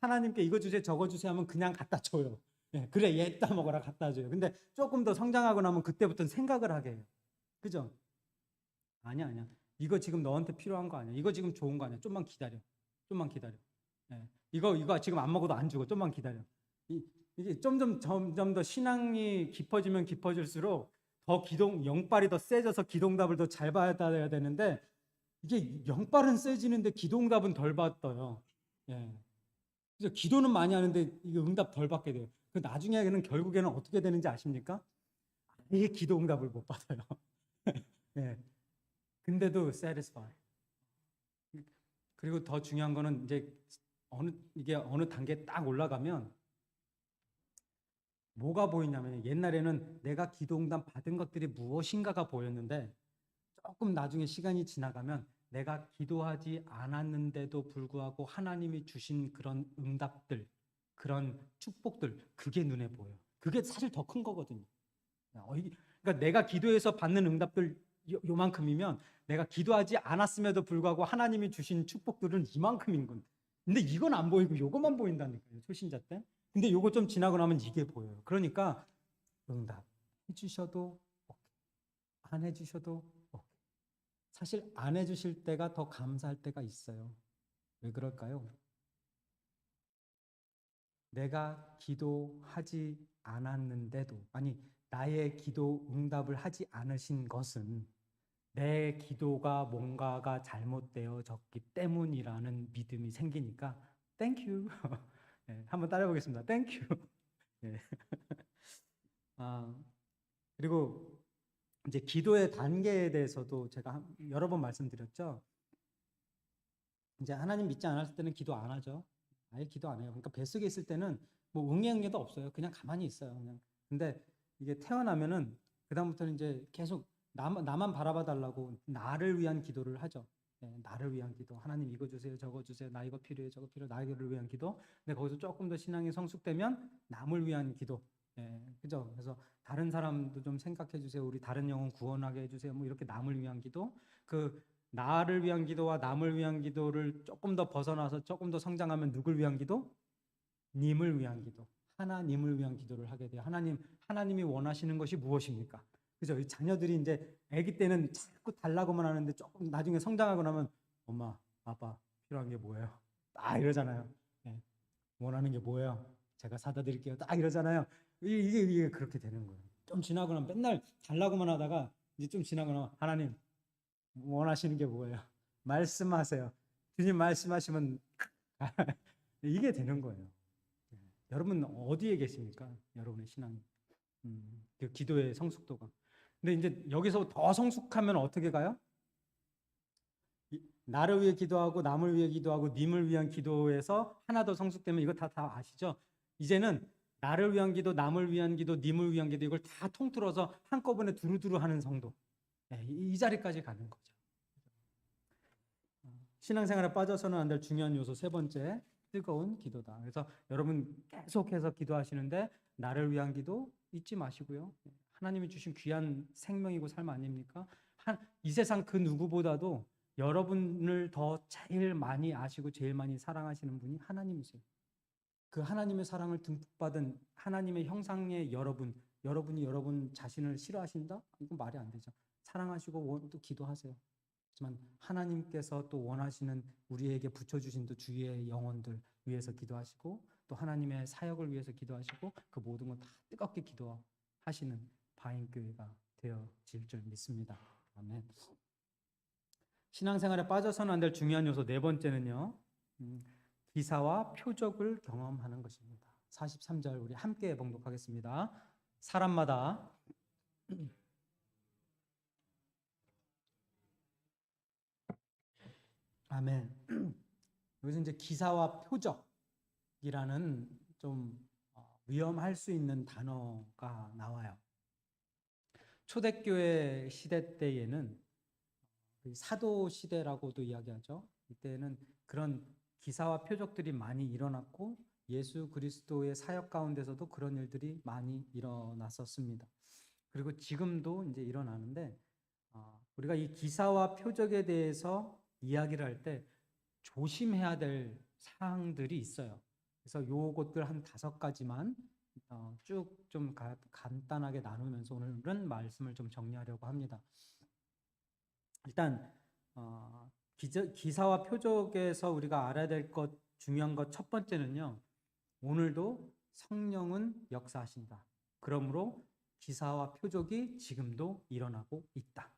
하나님께 이거 주세요 저거 주세요 하면 그냥 갖다 줘요. 네, 그래 얘따 먹어라 갖다 줘요. 근데 조금 더 성장하고 나면 그때부터는 생각을 하게 해요. 그죠? 아니야. 이거 지금 너한테 필요한 거 아니야. 이거 지금 좋은 거 아니야. 좀만 기다려. 네, 이거 지금 안 먹어도 안 죽어. 좀만 기다려. 이게 점점 더 신앙이 깊어지면 깊어질수록 더 영빨이 더 세져서 기도응답을 더 잘 받아야 되는데 이게 영빨은 세지는데 기도응답은 덜 받아요. 예. 그래서 기도는 많이 하는데 이게 응답 덜 받게 돼요. 그 나중에는 결국에는 어떻게 되는지 아십니까? 아예 기도 응답을 못 받아요. 예. 근데도 satisfy. 그리고 더 중요한 거는 이제 이게 어느 단계에 딱 올라가면 뭐가 보이냐면, 옛날에는 내가 기도 응답 받은 것들이 무엇인가가 보였는데, 조금 나중에 시간이 지나가면 내가 기도하지 않았는데도 불구하고 하나님이 주신 그런 응답들, 그런 축복들, 그게 눈에 보여요. 그게 사실 더 큰 거거든요. 그러니까 내가 기도해서 받는 응답들 요만큼이면, 내가 기도하지 않았음에도 불구하고 하나님이 주신 축복들은 이만큼인 건데, 근데 이건 안 보이고 요것만 보인다니까요, 초신자 때. 근데 요거 좀 지나고 나면 이게 보여요. 그러니까 응답 해주셔도 오케이, 안 해주셔도 오케이. 사실 안 해주실 때가 더 감사할 때가 있어요. 왜 그럴까요? 내가 기도하지 않았는데도, 아니, 나의 기도 응답을 하지 않으신 것은 내 기도가 뭔가가 잘못되어졌기 때문이라는 믿음이 생기니까 땡큐. 네, 한번 따라해 보겠습니다. 땡큐. 네. 아, 그리고 이제 기도의 단계에 대해서도 제가 여러 번 말씀드렸죠. 이제 하나님 믿지 않았을 때는 기도 안 하죠. 아예 기도 안 해요. 그러니까 뱃속에 있을 때는 뭐 응애응애도 없어요. 그냥 가만히 있어요. 그냥. 근데 이게 태어나면은 그다음부터는 이제 계속 나만 바라봐 달라고 나를 위한 기도를 하죠. 네, 나를 위한 기도. 하나님 이거 주세요, 저거 주세요. 나 이거 필요해, 저거 필요해. 나를 위한 기도. 근데 거기서 조금 더 신앙이 성숙되면 남을 위한 기도. 예, 그죠? 그래서 다른 사람도 좀 생각해 주세요. 우리 다른 영혼 구원하게 해주세요. 뭐 이렇게 남을 위한 기도. 그 나를 위한 기도와 남을 위한 기도를 조금 더 벗어나서 조금 더 성장하면 누굴 위한 기도? 님을 위한 기도. 하나님을 위한 기도를 하게 돼요. 하나님이 원하시는 것이 무엇입니까? 그죠? 이 자녀들이 이제 아기 때는 자꾸 달라고만 하는데 조금 나중에 성장하고 나면 엄마, 아빠 필요한 게 뭐예요? 딱 이러잖아요. 네. 원하는 게 뭐예요? 제가 사다 드릴게요. 딱 이러잖아요. 이게 그렇게 되는 거예요. 좀 지나고 나면 맨날 달라고만 하다가 이제 좀 지나고 나면 하나님 원하시는 게 뭐예요? 말씀하세요. 주님 말씀하시면 이게 되는 거예요. 여러분 어디에 계십니까? 여러분의 신앙, 그 기도의 성숙도가. 근데 이제 여기서 더 성숙하면 어떻게 가요? 나를 위해 기도하고 남을 위해 기도하고 님을 위한 기도에서 하나 더 성숙되면 이거 다 아시죠? 이제는 나를 위한 기도, 남을 위한 기도, 님을 위한 기도, 이걸 다 통틀어서 한꺼번에 두루두루 하는 성도. 네, 이 자리까지 가는 거죠. 신앙생활에 빠져서는 안 될 중요한 요소 세 번째, 뜨거운 기도다. 그래서 여러분 계속해서 기도하시는데 나를 위한 기도 잊지 마시고요. 하나님이 주신 귀한 생명이고 삶 아닙니까? 이 세상 그 누구보다도 여러분을 더 제일 많이 아시고 제일 많이 사랑하시는 분이 하나님이세요. 그 하나님의 사랑을 듬뿍 받은 하나님의 형상의 여러분이 여러분 자신을 싫어하신다? 이건 말이 안 되죠. 사랑하시고 또 기도하세요. 하지만 하나님께서 또 원하시는 우리에게 붙여주신 또 주위의 영혼들 위해서 기도하시고 또 하나님의 사역을 위해서 기도하시고 그 모든 것 다 뜨겁게 기도하시는 바인교회가 되어질 줄 믿습니다. 아멘. 신앙생활에 빠져서는 안 될 중요한 요소 네 번째는요. 기사와 표적을 경험하는 것입니다. 43절 우리 함께 봉독하겠습니다. 사람마다 아멘. 여기서 이제 기사와 표적이라는 좀 위험할 수 있는 단어가 나와요. 초대교회 시대 때에는 사도 시대라고도 이야기하죠. 이때는 그런 기사와 표적들이 많이 일어났고 예수 그리스도의 사역 가운데서도 그런 일들이 많이 일어났었습니다. 그리고 지금도 이제 일어나는데 우리가 이 기사와 표적에 대해서 이야기를 할 때 조심해야 될 사항들이 있어요. 그래서 요것들 한 5가지만 쭉 좀 간단하게 나누면서 오늘은 말씀을 좀 정리하려고 합니다. 일단 기사와 표적에서 우리가 알아야 될 것, 중요한 것 첫 번째는요. 오늘도 성령은 역사하신다. 그러므로 기사와 표적이 지금도 일어나고 있다.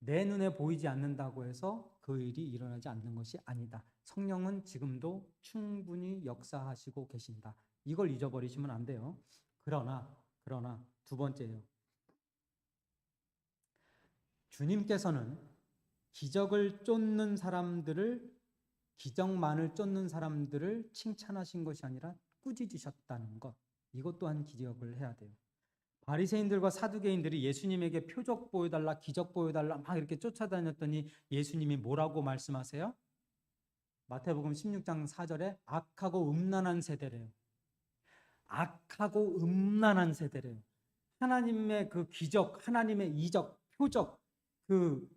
내 눈에 보이지 않는다고 해서 그 일이 일어나지 않는 것이 아니다. 성령은 지금도 충분히 역사하시고 계신다. 이걸 잊어버리시면 안 돼요. 그러나 두 번째예요. 주님께서는 기적만을 쫓는 사람들을 칭찬하신 것이 아니라 꾸짖으셨다는 것. 이것 또한 기억을 해야 돼요. 바리새인들과 사두개인들이 예수님에게 표적 보여달라, 기적 보여달라 막 이렇게 쫓아다녔더니 예수님이 뭐라고 말씀하세요? 마태복음 16장 4절에 악하고 음란한 세대래요. 악하고 음란한 세대래요. 하나님의 그 기적, 하나님의 이적, 표적, 그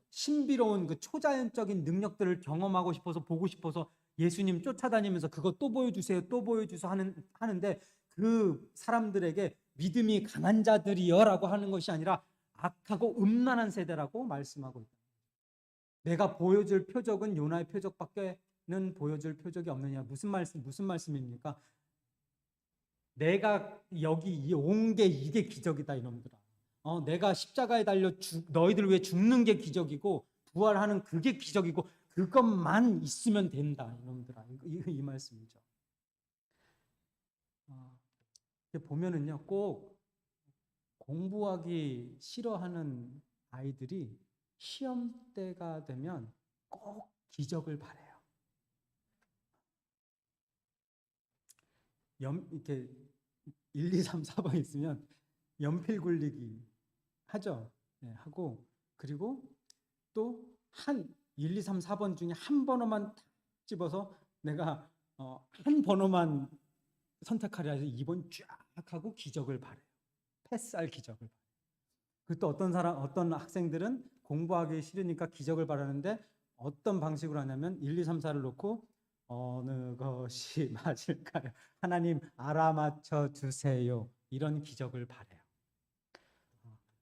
신비로운 그 초자연적인 능력들을 경험하고 싶어서 보고 싶어서 예수님 쫓아다니면서 그거 또 보여주세요, 또 보여주세요 하는데 그 사람들에게 믿음이 강한 자들이여라고 하는 것이 아니라 악하고 음란한 세대라고 말씀하고 있다. 내가 보여줄 표적은 요나의 표적밖에는 보여줄 표적이 없느냐. 무슨 말씀입니까? 내가 여기 온 게 이게 기적이다 이놈들아. 내가 십자가에 달려 너희들 위해 죽는 게 기적이고 부활하는 그게 기적이고 그것만 있으면 된다 이놈들아. 이 말씀이죠. 보면은요, 꼭 공부하기 싫어하는 아이들이 시험 때가 되면 꼭 기적을 바래요. 이렇게 1, 2, 3, 4번 있으면 연필 굴리기 하죠. 네, 하고 그리고 또 1, 2, 3, 4번 중에 한 번호만 집어서 내가 한 번호만 선택하려 해서 2번 쫙 하고 기적을 바래요. 패스할 기적을. 또 어떤 학생들은 공부하기 싫으니까 기적을 바라는데 어떤 방식으로 하냐면 1, 2, 3, 4를 놓고 어느 것이 맞을까요? 하나님 알아맞혀 주세요. 이런 기적을 바래요.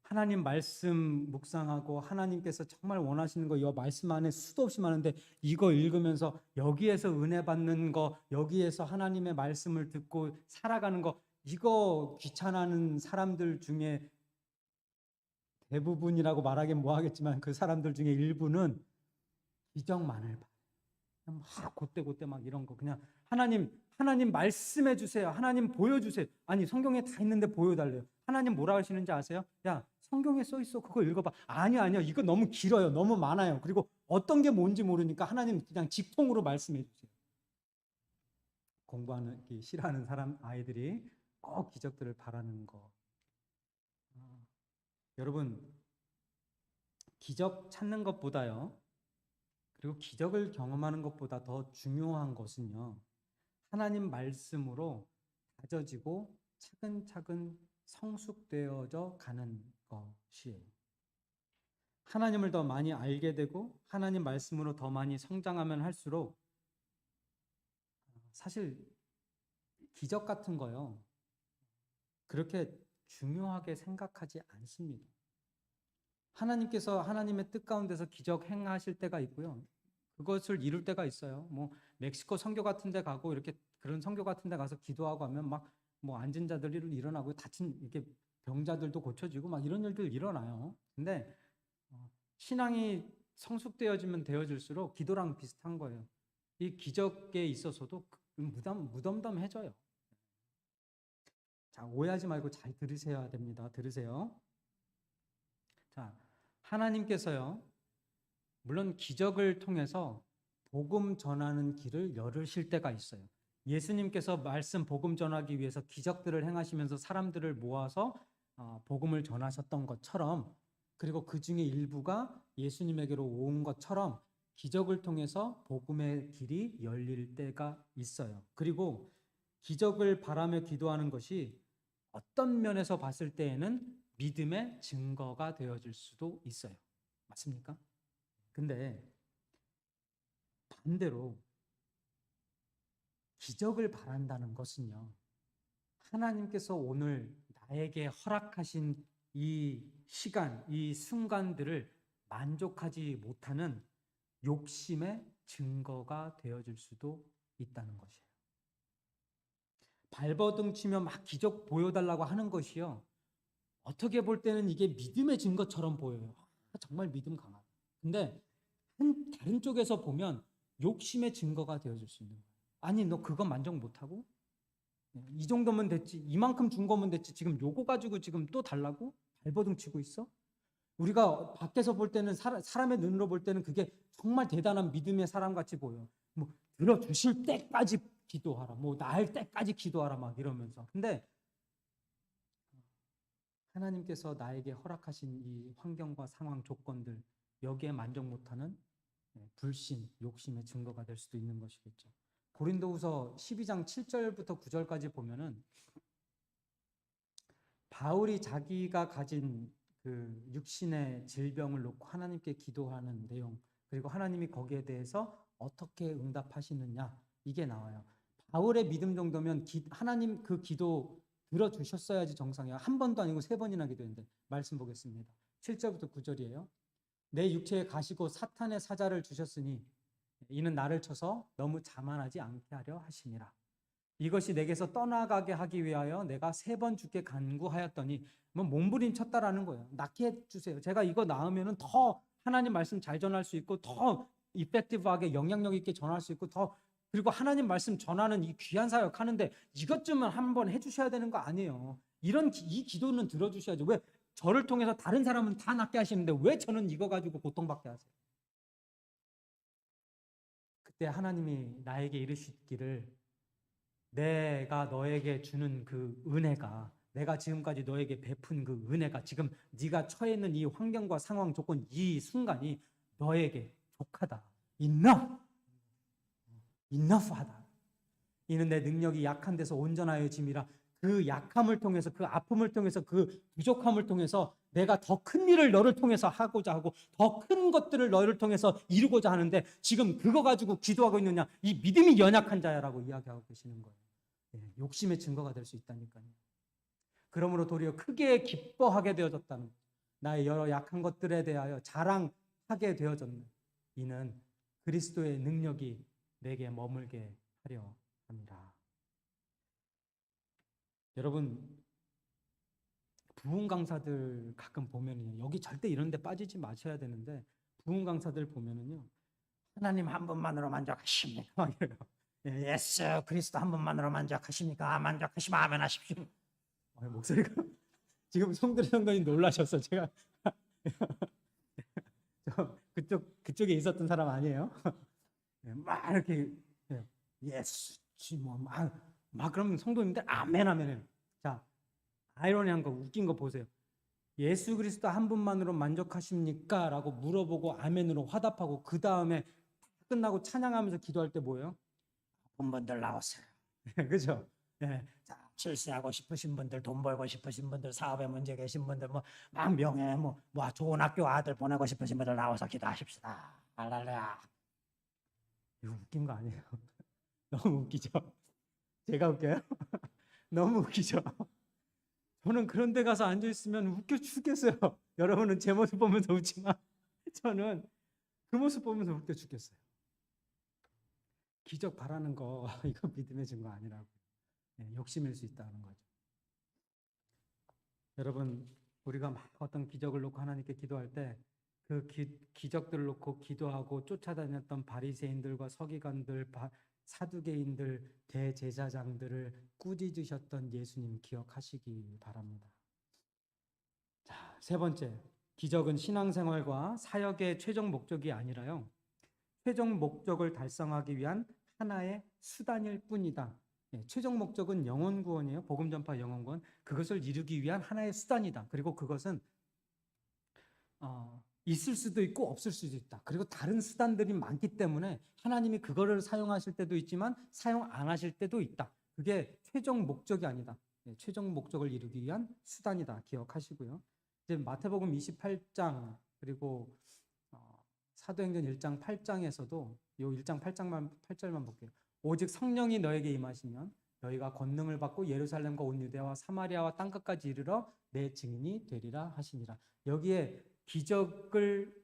하나님 말씀 묵상하고 하나님께서 정말 원하시는 거 이 말씀 안에 수도 없이 많은데 이거 읽으면서 여기에서 은혜 받는 거, 여기에서 하나님의 말씀을 듣고 살아가는 거, 이거 귀찮아하는 사람들 중에 대부분이라고 말하긴 뭐하겠지만 그 사람들 중에 일부는 기적만을 봐. 막 곧대 막 이런 거 그냥 하나님 말씀해 주세요. 하나님 보여주세요. 아니 성경에 다 있는데 보여달래요. 하나님 뭐라 하시는지 아세요? 야 성경에 써 있어. 그거 읽어봐. 아니요. 이거 너무 길어요. 너무 많아요. 그리고 어떤 게 뭔지 모르니까 하나님 그냥 직통으로 말씀해 주세요. 공부하는 싫어하는 아이들이 꼭 기적들을 바라는 거. 여러분 기적 찾는 것보다요. 그리고 기적을 경험하는 것보다 더 중요한 것은요. 하나님 말씀으로 다져지고 차근차근 성숙되어져 가는 것이에요. 하나님을 더 많이 알게 되고 하나님 말씀으로 더 많이 성장하면 할수록 사실 기적 같은 거요. 그렇게 중요하게 생각하지 않습니다. 하나님께서 하나님의 뜻 가운데서 기적 행하실 때가 있고요. 그것을 이룰 때가 있어요. 뭐 멕시코 선교 같은 데 가고 이렇게 그런 선교 같은 데 가서 기도하고 하면 막 뭐 앉은 자들이 일어나고 다친 이렇게 병자들도 고쳐지고 막 이런 일들 일어나요. 근데 신앙이 성숙되어지면 되어질수록 기도랑 비슷한 거예요. 이 기적에 있어서도 무덤덤해져요. 자, 오해하지 말고 잘 들으셔야 됩니다. 들으세요. 자, 하나님께서요. 물론 기적을 통해서 복음 전하는 길을 열으실 때가 있어요. 예수님께서 말씀 복음 전하기 위해서 기적들을 행하시면서 사람들을 모아서 복음을 전하셨던 것처럼 그리고 그 중에 일부가 예수님에게로 온 것처럼 기적을 통해서 복음의 길이 열릴 때가 있어요. 그리고 기적을 바라며 기도하는 것이 어떤 면에서 봤을 때에는 믿음의 증거가 되어질 수도 있어요. 맞습니까? 근데 반대로 기적을 바란다는 것은요. 하나님께서 오늘 나에게 허락하신 이 시간, 이 순간들을 만족하지 못하는 욕심의 증거가 되어질 수도 있다는 것이에요. 발버둥 치며 막 기적 보여달라고 하는 것이요. 어떻게 볼 때는 이게 믿음의 증거처럼 보여요. 정말 믿음 강하다. 근데 다른 쪽에서 보면 욕심의 증거가 되어질 수 있는 거예요. 아니 너 그거 만족 못하고? 이 정도면 됐지. 이만큼 준 거면 됐지. 지금 요거 가지고 지금 또 달라고? 발버둥 치고 있어? 우리가 밖에서 볼 때는 사람의 눈으로 볼 때는 그게 정말 대단한 믿음의 사람 같이 보여. 뭐 들어주실 때까지 기도하라. 뭐 날 때까지 기도하라 막 이러면서. 근데 하나님께서 나에게 허락하신 이 환경과 상황 조건들 여기에 만족 못하는 불신, 욕심의 증거가 될 수도 있는 것이겠죠. 고린도후서 12장 7절부터 9절까지 보면은 바울이 자기가 가진 그 육신의 질병을 놓고 하나님께 기도하는 내용, 그리고 하나님이 거기에 대해서 어떻게 응답하시느냐, 이게 나와요. 바울의 믿음 정도면 하나님 그 기도 들어주셨어야지 정상이야. 한 번도 아니고 3번이나 기도했는데. 말씀 보겠습니다. 7절부터 9절이에요. 내 육체에 가시고 사탄의 사자를 주셨으니 이는 나를 쳐서 너무 자만하지 않게 하려 하심이라. 이것이 내게서 떠나가게 하기 위하여 내가 3번 주께 간구하였더니 뭐 몸부림쳤다라는 거예요. 낫게 해주세요. 제가 이거 나으면은 더 하나님 말씀 잘 전할 수 있고 더 이펙티브하게 영향력 있게 전할 수 있고 더, 그리고 하나님 말씀 전하는 이 귀한 사역 하는데 이것쯤은 한번 해주셔야 되는 거 아니에요. 이 기도는 들어주셔야죠. 왜 저를 통해서 다른 사람은 다 낫게 하시는데 왜 저는 이거 가지고 고통받게 하세요? 그때 하나님이 나에게 이르시기를, 내가 너에게 주는 그 은혜가, 내가 지금까지 너에게 베푼 그 은혜가 지금 네가 처해 있는 이 환경과 상황 조건, 이 순간이 너에게 족하다. enough하다. 이는 내 능력이 약한 데서 온전하여 짐이라. 그 약함을 통해서, 그 아픔을 통해서, 그 부족함을 통해서 내가 더 큰 일을 너를 통해서 하고자 하고 더 큰 것들을 너를 통해서 이루고자 하는데 지금 그거 가지고 기도하고 있느냐, 이 믿음이 연약한 자야라고 이야기하고 계시는 거예요. 욕심의 증거가 될 수 있다니까요. 그러므로 도리어 크게 기뻐하게 되어졌다는, 나의 여러 약한 것들에 대하여 자랑하게 되어졌는, 이는 그리스도의 능력이 내게 머물게 하려 합니다. 여러분, 부흥 강사들 가끔 보면요, 여기 절대 이런 데 빠지지 마셔야 되는데, 부흥 강사들 보면은요, 하나님 한 분만으로 만족하십니까? 막 이래요. 예수 그리스도 한 분만으로 만족하십니까? 만족하시면 아멘 하십시오. 목소리가 지금 성들이 놀라셨어. 제가 그쪽에 있었던 사람 아니에요? 막 이렇게 예수 막 그러면 성도님들 아멘 하면은, 자, 아이러니한 거, 웃긴 거 보세요. 예수 그리스도 한 분만으로 만족하십니까? 라고 물어보고 아멘으로 화답하고 그 다음에 끝나고 찬양하면서 기도할 때 뭐예요? 아픈 분들 나오세요. 그죠? 네. 자, 출세하고 싶으신 분들, 돈 벌고 싶으신 분들, 사업에 문제 계신 분들, 막 명예, 좋은 학교 아들 보내고 싶으신 분들 나와서 기도하십시다. 할렐루야. 이거 웃긴 거 아니에요? 너무 웃기죠? 제가 웃겨요? 너무 웃기죠? 저는 그런 데 가서 앉아있으면 웃겨 죽겠어요. 여러분은 제 모습 보면서 웃지만 저는 그 모습 보면서 웃겨 죽겠어요. 기적 바라는 거 이거 믿음의 증거 아니라고. 욕심일 수 있다는 거죠. 여러분, 우리가 막 어떤 기적을 놓고 하나님께 기도할 때 그 기적들을 놓고 기도하고 쫓아다녔던 바리새인들과 서기관들, 사두개인들, 대제사장들을 꾸짖으셨던 예수님 기억하시기 바랍니다. 자, 3번째, 기적은 신앙생활과 사역의 최종 목적이 아니라요, 최종 목적을 달성하기 위한 하나의 수단일 뿐이다. 최종 목적은 영혼 구원이에요. 복음 전파 영혼 구원. 그것을 이루기 위한 하나의 수단이다. 그리고 그것은 있을 수도 있고 없을 수도 있다. 그리고 다른 수단들이 많기 때문에 하나님이 그거를 사용하실 때도 있지만 사용 안 하실 때도 있다. 그게 최종 목적이 아니다. 최종 목적을 이루기 위한 수단이다. 기억하시고요. 이제 마태복음 28장 그리고 사도행전 1장 8장에서도 요 1장 8절만 볼게요. 오직 성령이 너에게 임하시면 너희가 권능을 받고 예루살렘과 온 유대와 사마리아와 땅끝까지 이르러 내 증인이 되리라 하시니라. 여기에 기적을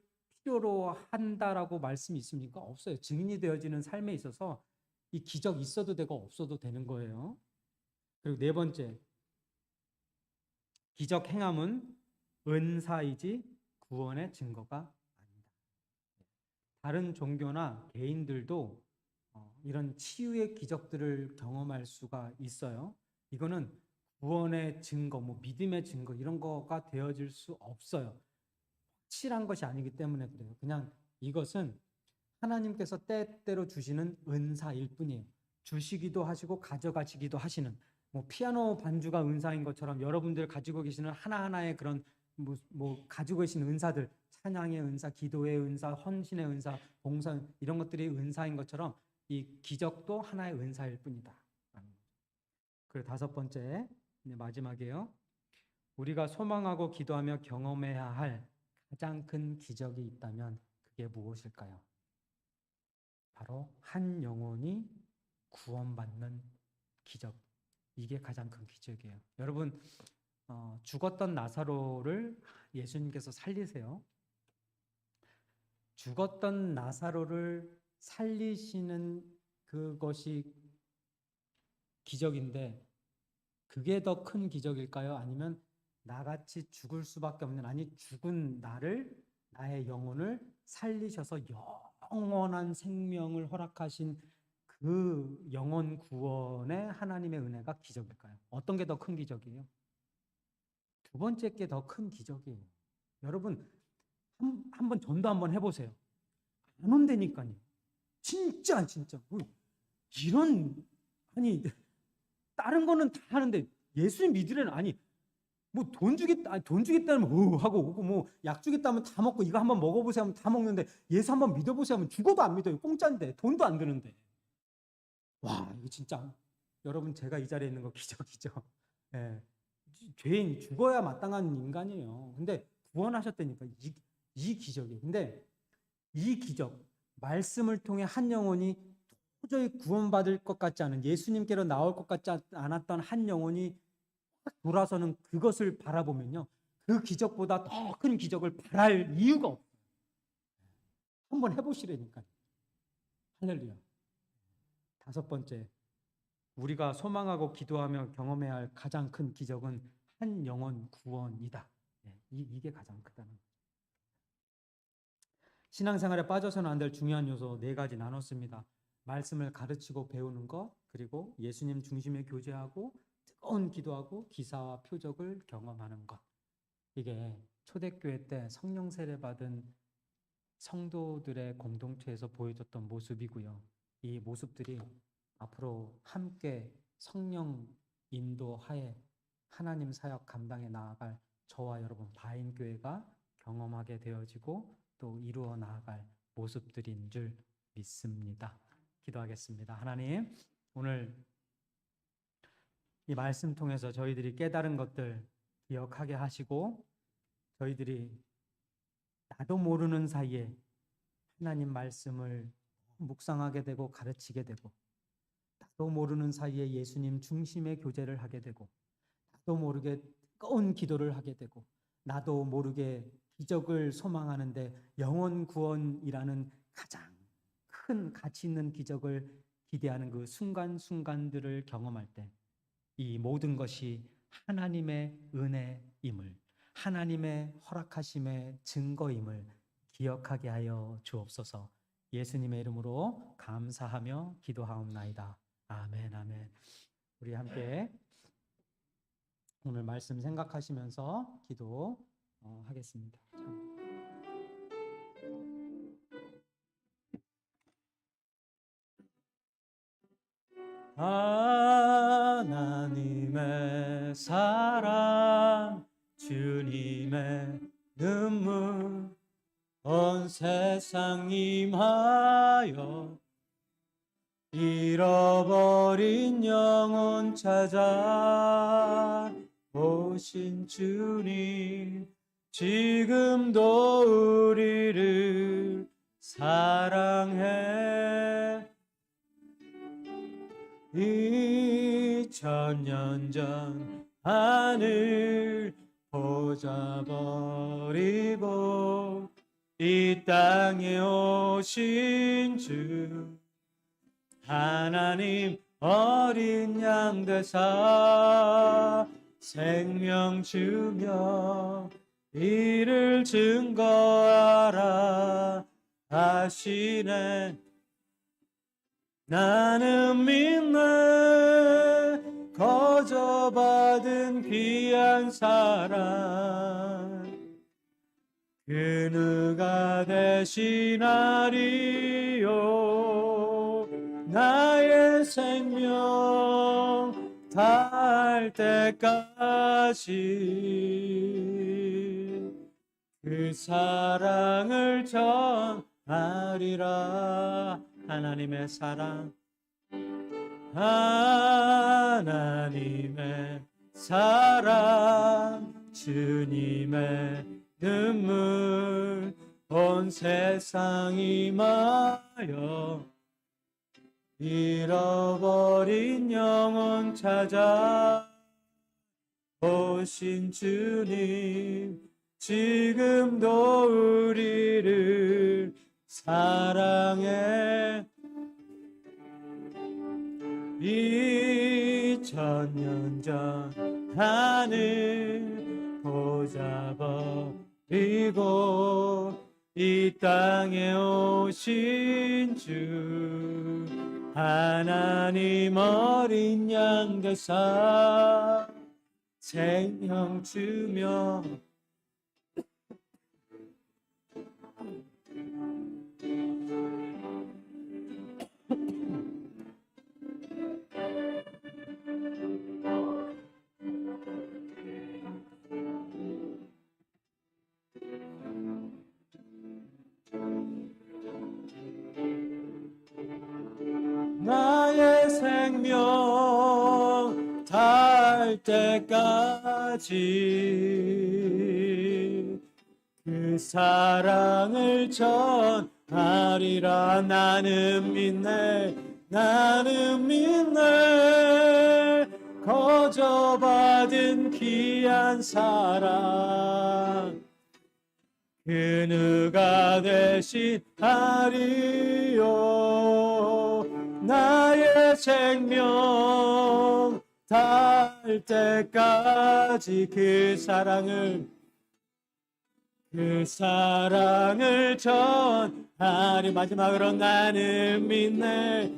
필요로 한다라고 말씀이 있습니까? 없어요. 증인이 되어지는 삶에 있어서 이 기적 있어도 되고 없어도 되는 거예요. 그리고 4번째, 기적 행함은 은사이지 구원의 증거가 아니다. 다른 종교나 개인들도 이런 치유의 기적들을 경험할 수가 있어요. 이거는 구원의 증거, 믿음의 증거 이런 거가 되어질 수 없어요. 확실한 것이 아니기 때문에 그래요. 그냥 이것은 하나님께서 때때로 주시는 은사일 뿐이에요. 주시기도 하시고 가져가시기도 하시는, 피아노 반주가 은사인 것처럼 여러분들 가지고 계시는 하나하나의 그런 가지고 계신 은사들, 찬양의 은사, 기도의 은사, 헌신의 은사, 봉사 이런 것들이 은사인 것처럼 이 기적도 하나의 은사일 뿐이다. 그리고 다섯 번째, 마지막이에요. 우리가 소망하고 기도하며 경험해야 할 가장 큰 기적이 있다면 그게 무엇일까요? 바로 한 영혼이 구원받는 기적. 이게 가장 큰 기적이에요. 여러분, 죽었던 나사로를 예수님께서 살리세요. 죽었던 나사로를 살리시는 그것이 기적인데 그게 더 큰 기적일까요? 아니면 나같이 죽을 수밖에 없는, 아니 죽은 나의 영혼을 살리셔서 영원한 생명을 허락하신 그 영혼 구원의 하나님의 은혜가 기적일까요? 어떤 게 더 큰 기적이에요? 두 번째 게 더 큰 기적이에요. 여러분 한번 전도 한번 해보세요. 안 온다니까요. 진짜 이런, 아니 다른 거는 다 하는데 예수 믿으려는, 아니 돈 주겠다면 하고 오고 약 주겠다면 다 먹고 이거 한번 먹어보세요 하면 다 먹는데 예수 한번 믿어보세요 하면 죽어도 안 믿어요. 공짜인데 돈도 안 드는데. 와, 이거 진짜 여러분 제가 이 자리에 있는 거 기적이죠. 예. 죄인 죽어야 마땅한 인간이에요. 근데 구원하셨다니까 이 기적이에요. 근데 이 기적, 말씀을 통해 한 영혼이 도저히 구원받을 것 같지 않은, 예수님께로 나올 것 같지 않았던 한 영혼이 돌아서는 그것을 바라보면요, 그 기적보다 더 큰 기적을 바랄 이유가 없어요. 한번 해보시라니까요. 할렐루야. 다섯 번째, 우리가 소망하고 기도하며 경험해야 할 가장 큰 기적은 한 영혼 구원이다. 이게 가장 크다는 거죠. 신앙생활에 빠져서는 안 될 중요한 요소 네 가지 나눴습니다. 말씀을 가르치고 배우는 것, 그리고 예수님 중심의 교제하고 뜨거운 기도하고 기사와 표적을 경험하는 것. 이게 초대교회 때 성령 세례 받은 성도들의 공동체에서 보여줬던 모습이고요. 이 모습들이 앞으로 함께 성령 인도하에 하나님 사역 감당해 나아갈 저와 여러분 바인교회가 경험하게 되어지고 또 이루어 나아갈 모습들인 줄 믿습니다. 기도하겠습니다. 하나님, 오늘 이 말씀 통해서 저희들이 깨달은 것들 기억하게 하시고, 저희들이 나도 모르는 사이에 하나님 말씀을 묵상하게 되고 가르치게 되고, 나도 모르는 사이에 예수님 중심의 교제를 하게 되고, 나도 모르게 뜨거운 기도를 하게 되고, 나도 모르게 기적을 소망하는데 영혼 구원이라는 가장 큰 가치 있는 기적을 기대하는 그 순간순간들을 경험할 때 이 모든 것이 하나님의 은혜임을, 하나님의 허락하심의 증거임을 기억하게 하여 주옵소서. 예수님의 이름으로 감사하며 기도하옵나이다. 아멘, 아멘. 우리 함께 오늘 말씀 생각하시면서 기도하겠습니다. 하나님의 사랑, 주님의 눈물, 온 세상 임하여 잃어버린 영혼 찾아 오신 주님, 지금도 우리를 사랑해. 2000년 전 하늘 보자 버리고 이 땅에 오신 주, 하나님 어린 양 되사 생명 주며 이를 증거하라 하시네. 나는 믿네 거저받은 귀한 사랑 그 누가 대신하리요 나의 생명 다할 때까지 그 사랑을 전하리라 하나님의 사랑 하나님의 사랑 주님의 눈물 온 세상이 마여 잃어버린 영혼 찾아 오신 주님 지금도 우리를 사랑해 2000년 전 하늘 보좌 버리고 이 땅에 오신 주 하나님 어린 양 되사 생명 주며 나의 생명 닿을 때까지 그 사랑을 전하리라 나는 믿네 거저받은 귀한 사랑 그 누가 대신하리요 나의 생명 닿을 때까지 그 사랑을 전하리 마지막으로 나는 믿네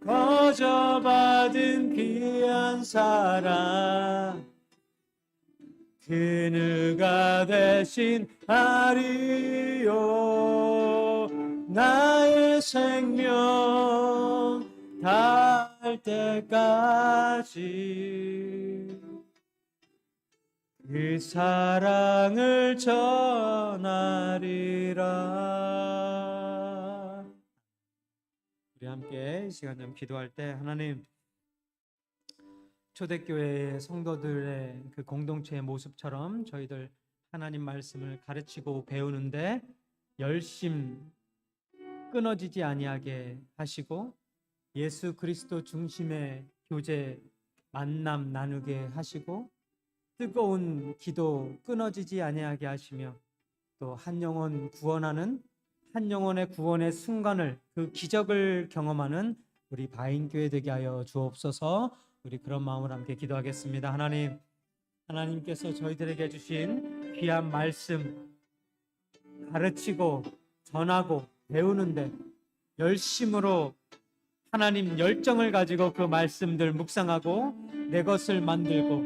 거저받은 귀한 사랑 그 누가 대신하리요 나의 생명 닿을 때까지 그 사랑을 전하리라. 우리 함께 이 시간 좀 기도할 때 하나님 초대교회의 성도들의 그 공동체의 모습처럼 저희들 하나님 말씀을 가르치고 배우는데 열심 끊어지지 아니하게 하시고 예수 그리스도 중심의 교제 만남 나누게 하시고 뜨거운 기도 끊어지지 아니하게 하시며 또 한 영혼 구원하는 한 영혼의 구원의 순간을 그 기적을 경험하는 우리 바인교회 되게 하여 주옵소서. 우리 그런 마음으로 함께 기도하겠습니다. 하나님께서 저희들에게 주신 귀한 말씀 가르치고 전하고 배우는데 열심으로 하나님 열정을 가지고 그 말씀들 묵상하고 내 것을 만들고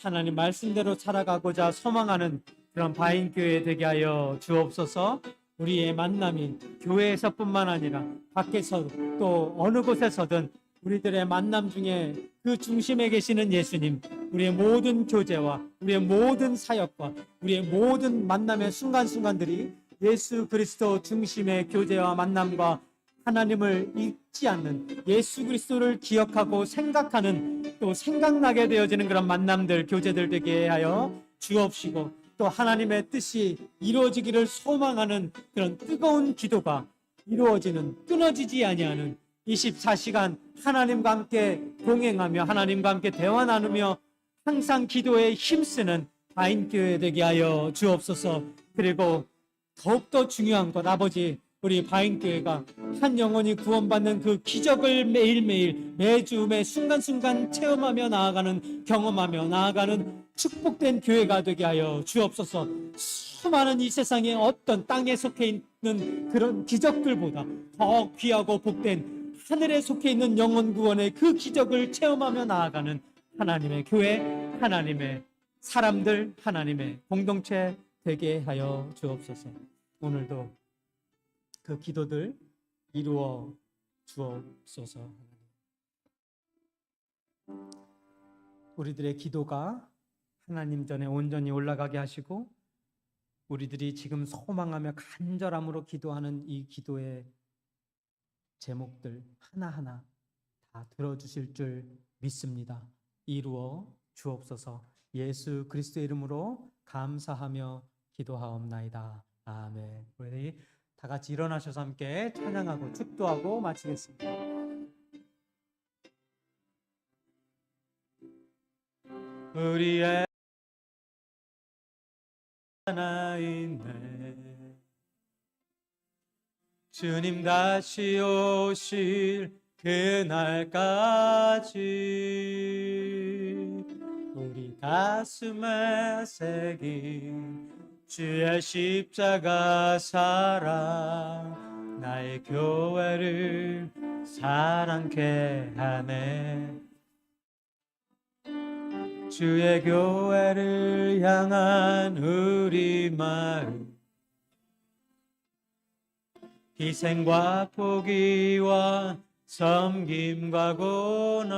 하나님 말씀대로 살아가고자 소망하는 그런 바인교회 되게 하여 주옵소서. 우리의 만남이 교회에서뿐만 아니라 밖에서 또 어느 곳에서든 우리들의 만남 중에 그 중심에 계시는 예수님, 우리의 모든 교제와 우리의 모든 사역과 우리의 모든 만남의 순간순간들이 예수 그리스도 중심의 교제와 만남과 하나님을 잊지 않는 예수 그리스도를 기억하고 생각하는 또 생각나게 되어지는 그런 만남들, 교제들 되게 하여 주옵시고 또 하나님의 뜻이 이루어지기를 소망하는 그런 뜨거운 기도가 이루어지는 끊어지지 아니하는 24시간 하나님과 함께 동행하며 하나님과 함께 대화 나누며 항상 기도에 힘쓰는 바인교회 되게 하여 주옵소서. 그리고 더욱더 중요한 것 아버지 우리 바인교회가 한 영혼이 구원받는 그 기적을 매일매일 매주 매 순간순간 체험하며 나아가는, 경험하며 나아가는 축복된 교회가 되게 하여 주옵소서. 수많은 이 세상에 어떤 땅에 속해 있는 그런 기적들보다 더 귀하고 복된 하늘에 속해 있는 영혼 구원의 그 기적을 체험하며 나아가는 하나님의 교회, 하나님의 사람들, 하나님의 공동체 되게 하여 주옵소서. 오늘도 그 기도들 이루어 주옵소서. 우리들의 기도가 하나님 전에 온전히 올라가게 하시고, 우리들이 지금 소망하며 간절함으로 기도하는 이 기도의 제목들 하나하나 다 들어주실 줄 믿습니다. 이루어 주옵소서. 예수 그리스도의 이름으로 감사하며 기도하옵나이다. 아멘. 우리 다 같이 일어나셔서 함께 찬양하고 축도하고 마치겠습니다. 우리의 하나 있네. 주님 다시 오실 그날까지 우리 가슴에 새긴 주의 십자가 사랑 나의 교회를 사랑케 하네. 주의 교회를 향한 우리 마음, 희생과 포기와 섬김과 고난,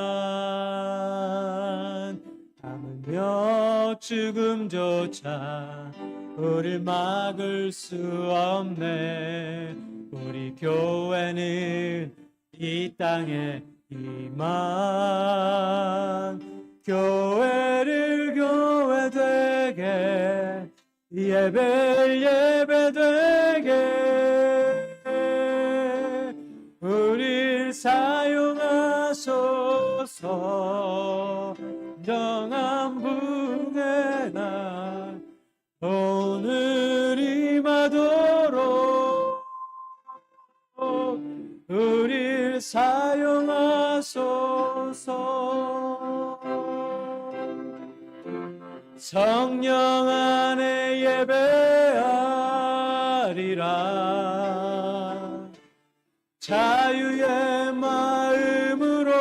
하물며 죽음조차 우릴 막을 수 없네. 우리 교회는 이 땅에 이만 교회를 교회되게 예배되게 우릴 사용하소서. 정한 붕의 날 오늘 임하도록 우릴 사용하소서. 성령 안에 예배하리라. 자유의 마음으로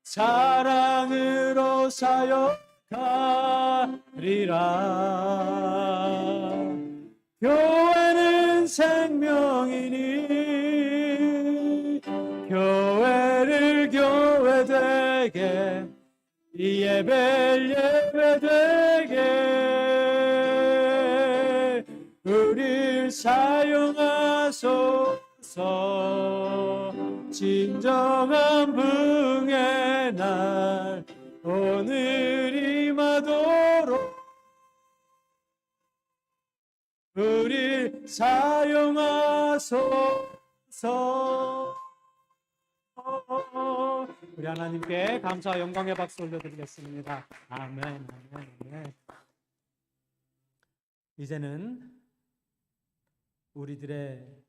사랑으로 사역하리라. 교회는 생명이니 교회를 교회되게 예배되게 우릴 사용하소서. 진정한 붕의 날 오늘 임하도록 우릴 사용하소서. 우리 하나님께 감사와 영광의 박수 올려드리겠습니다. 아멘, 아멘, 아멘. 이제는 우리들의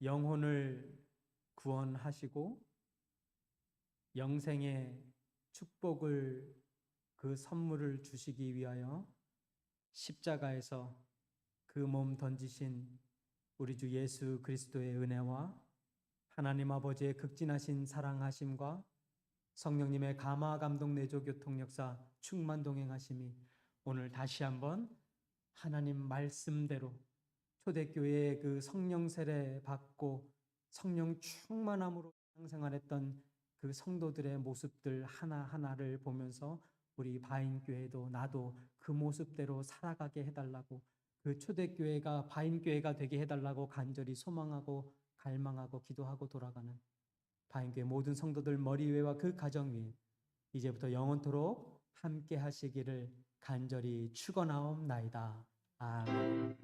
영혼을 구원하시고 영생의 축복을, 그 선물을 주시기 위하여 십자가에서 그 몸 던지신 우리 주 예수 그리스도의 은혜와 하나님 아버지의 극진하신 사랑하심과 성령님의 감화 감동 내조 교통 역사 충만 동행하심이 오늘 다시 한번 하나님 말씀대로 초대교회의 그 성령 세례 받고 성령 충만함으로 생활했던 그 성도들의 모습들 하나하나를 보면서 우리 바인교회도 나도 그 모습대로 살아가게 해달라고, 그 초대교회가 바인교회가 되게 해달라고 간절히 소망하고 갈망하고 기도하고 돌아가는 바인교회 모든 성도들 머리 위와 그 가정 위에 이제부터 영원토록 함께 하시기를 간절히 축원하옵나이다. 아멘.